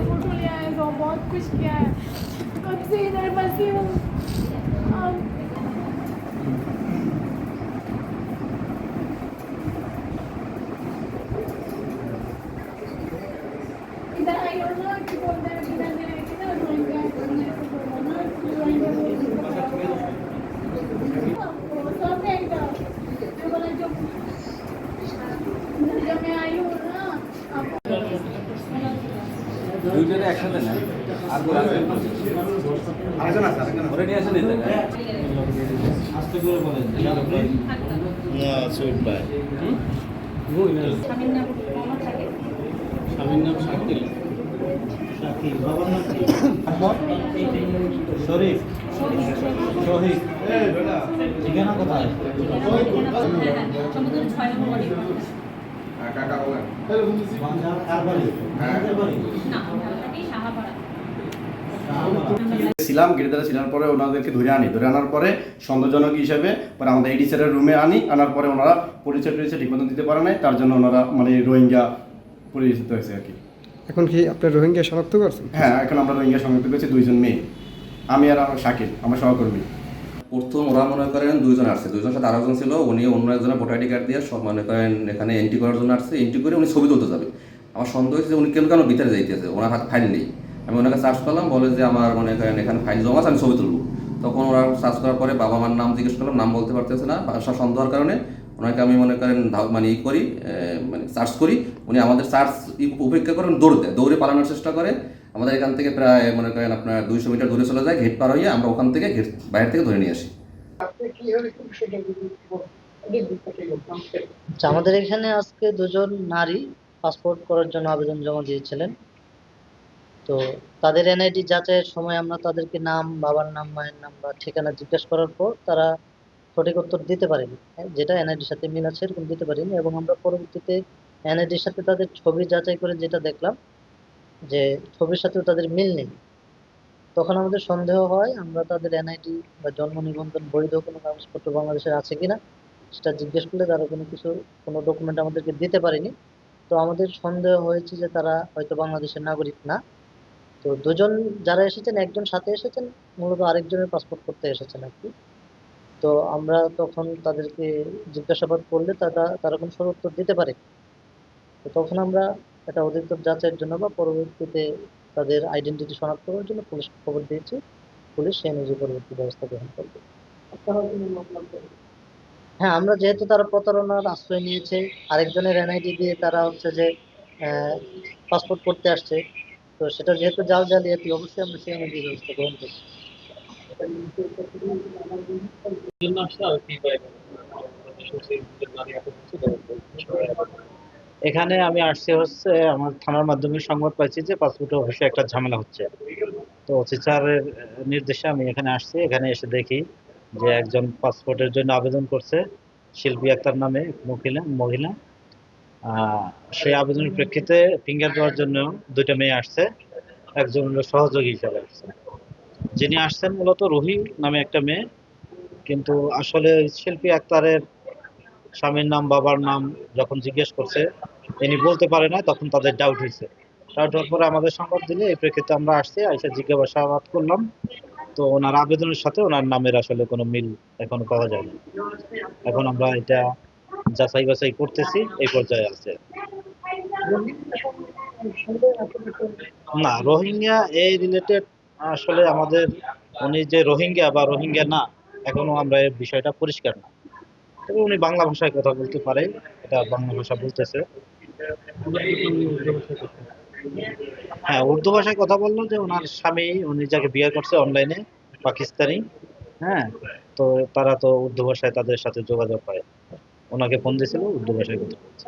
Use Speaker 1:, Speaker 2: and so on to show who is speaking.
Speaker 1: Photo लिया है, बहुत कुछ किया है, कब से इधर बसी हूँ। इधर आई हो ना कि बोलते हैं कि मैंने कितना ड्राइंग किया है, जब मैं आई हूँ ना
Speaker 2: দুইটারে একসাথে না আর কোন আরেকজন আছে ওরে নিয়ে আসেন এটা আস্তে করে বলেন না সুট ভাই
Speaker 3: স্বামীর নাম মোহাম্মদ শাকিল।
Speaker 2: স্বামীর নাম শাকিল। শাকিল বাবার নাম কি? শরীফ। শহীদ। এই বেটা ঠিকানা কোথায়?
Speaker 3: সমুদ্র 6 নম্বর বাড়ি।
Speaker 2: কাকা বলেন বাংলা কার বাড়ি? কার বাড়ি?
Speaker 3: না ঢাকাতেই সাহাপাড়া।
Speaker 4: ছিলাম গেটে ছিলার পরে ওনাদেরকে ধরে আনার পরে সন্দেহজনক হিসেবে পরে আমাদের এডি স্যারের রুমে আনার পরে ওনারা পরিচয় ঠিক মতন দিতে পারে নাই, তার জন্য ওনারা মানে রোহিঙ্গা পরিচিত হয়েছে আর কি।
Speaker 5: এখন কি আপনার রোহিঙ্গা শনাক্ত করছেন?
Speaker 4: হ্যাঁ, এখন আমরা রোহিঙ্গা শনাক্ত করেছি 2 জন মেয়ে, আমি আর আমার শাকিল আমার সহকর্মী।
Speaker 6: প্রথম ওরা মনে করেন 2 জন আসছে, 2 জনের সাথে আরেকজন ছিল, উনি অন্য একজনের ভোটার আইডি কার্ড দিয়ে সব মনে করেন এখানে এন্ট্রি করার জন্য আসছে। এন্ট্রি করে উনি ছবি তুলতে যাবে। আমার সন্দেহ হয়েছে যে উনি কেন ভিতরে যাইতেছে, ওনার হাতে ফাইল নেই। আমি ওনাকে সার্চ করলাম, বলে যে আমার মনে করেন এখানে ফাইল জমা আছে, আমি ছবি তুলবো। তখন ওরা সার্চ করার পরে বাবা মার নাম জিজ্ঞেস করলাম, নাম বলতে পারতেছে না, ভাষা সন্দেহের কারণে ওনাকে আমি মনে করেন মানে করি মানে সার্চ করি। উনি আমাদের সার্চ উপেক্ষা করে দৌড়ে পালানোর চেষ্টা করে। আমাদের এখান থেকে প্রায় মনে করেন আপনার 200 মিটার দূরে চলে যায়, ঘেট পার হয়ে আমরা ওখান থেকে ঘেট বাইরে থেকে ধরে নিয়ে আসি।
Speaker 7: আমাদের এখানে আজকে 2 জন নারী পাসপোর্ট করার জন্য আবেদন জমা দিয়েছিলেন। তো তাদের এনআইডি যাচাইয়ের সময় আমরা তাদেরকে নাম, বাবার নাম, মায়ের নাম বা ঠিকানা জিজ্ঞেস করার পর তারা সঠিক উত্তর দিতে পারেনি, যেটা এনআইডির সাথে মিল আছে এরকম দিতে পারেনি। এবং আমরা পরবর্তীতে এনআইডির সাথে তাদের ছবি যাচাই করে যেটা দেখলাম যে ছবির সাথেও তাদের মিল নেই। তখন আমাদের সন্দেহ হয়, আমরা তাদের এনআইডি বা জন্ম নিবন্ধন বৈধ কোনো কাগজপত্র বাংলাদেশের আছে কিনা সেটা জিজ্ঞেস করলে তারা কোনো ডকুমেন্ট আমাদেরকে দিতে পারেনি। তো আমাদের সন্দেহ হয়েছে যে তারা হয়তো বাংলাদেশের নাগরিক না। তো 2 জন যারা এসেছেন, একজন সাথে এসেছেন, মূলত আরেকজনের পাসপোর্ট করতে এসেছেন আর কি। তো আমরা তখন তাদেরকে জিজ্ঞাসাবাদ করলে তারা কোনো সঠিক উত্তর দিতে পারে। তো তখন আমরা এটা অধিকতর যাচাইয়ের জন্য বা পরবর্তীতে তাদের আইডেন্টিটি শনাক্ত করার জন্য পুলিশকে খবর দিয়েছি। পুলিশ সেই অনুযায়ী পরবর্তী ব্যবস্থা গ্রহণ করবে। হ্যাঁ, আমরা যেহেতু তারা প্রতারণার আশ্রয় নিয়েছে, আরেকজনের এনআইডি দিয়ে তারা হচ্ছে যে পাসপোর্ট করতে আসছে, তো সেটা যেহেতু জালিয়াতি, অবশ্যই আমরা সেই অনুযায়ী ব্যবস্থা গ্রহণ করছি।
Speaker 8: এখানে আমি আসছি হচ্ছে আমার থানার মাধ্যমে সংবাদ পাইছি যে পাসপোর্ট অফিসে একটা ঝামেলা হচ্ছে। তো অফিসারের নির্দেশে আমি এখানে আসছি। এখানে এসে দেখি যে একজন পাসপোর্টের জন্য আবেদন করছে, শিল্পী আক্তার নামে মহিলা। সেই আবেদনের প্রেক্ষিতে ফিঙ্গার দেওয়ার জন্য 2টা মেয়ে আসছে, একজন সহযোগী হিসাবে আসছে। যিনি আসছেন মূলত রুহি নামে একটা মেয়ে, কিন্তু আসলে শিল্পী আক্তারের স্বামীর নাম, বাবার নাম যখন জিজ্ঞেস করছে ইনি বলতে পারে না, তখন তাদের ডাউট হয়েছে। ডাউট হওয়ার পরে আমাদের সংবাদ দিলে এই প্রেক্ষিতে আমরা আসছি, এসে জিজ্ঞাসাবাদ করলাম। তো ওনার আবেদনের সাথে ওনার নামের আসলে কোনো মিল এখনো পাওয়া যায়নি। এখন আমরা এটা যাচাই বাছাই করতেছি, এই পর্যায়ে আছে। না, রোহিঙ্গা এই রিলেটেড আসলে আমাদের উনি যে রোহিঙ্গা বা রোহিঙ্গা না, এখনো আমরা এই বিষয়টা পরিষ্কার না। তবে উনি বাংলা ভাষায় কথা বলতে পারে, এটা বাংলা ভাষা বলতেছে। হ্যাঁ, উর্দু ভাষায় কথা বললো যে ওনার স্বামী, উনি যাকে বিয়ে করছে অনলাইনে, পাকিস্তানি। হ্যাঁ, তো তারা তো উর্দু ভাষায় তাদের সাথে যোগাযোগ করে, ওনাকে ফোন দিয়েছিল, উর্দু ভাষায় কথা বলছে।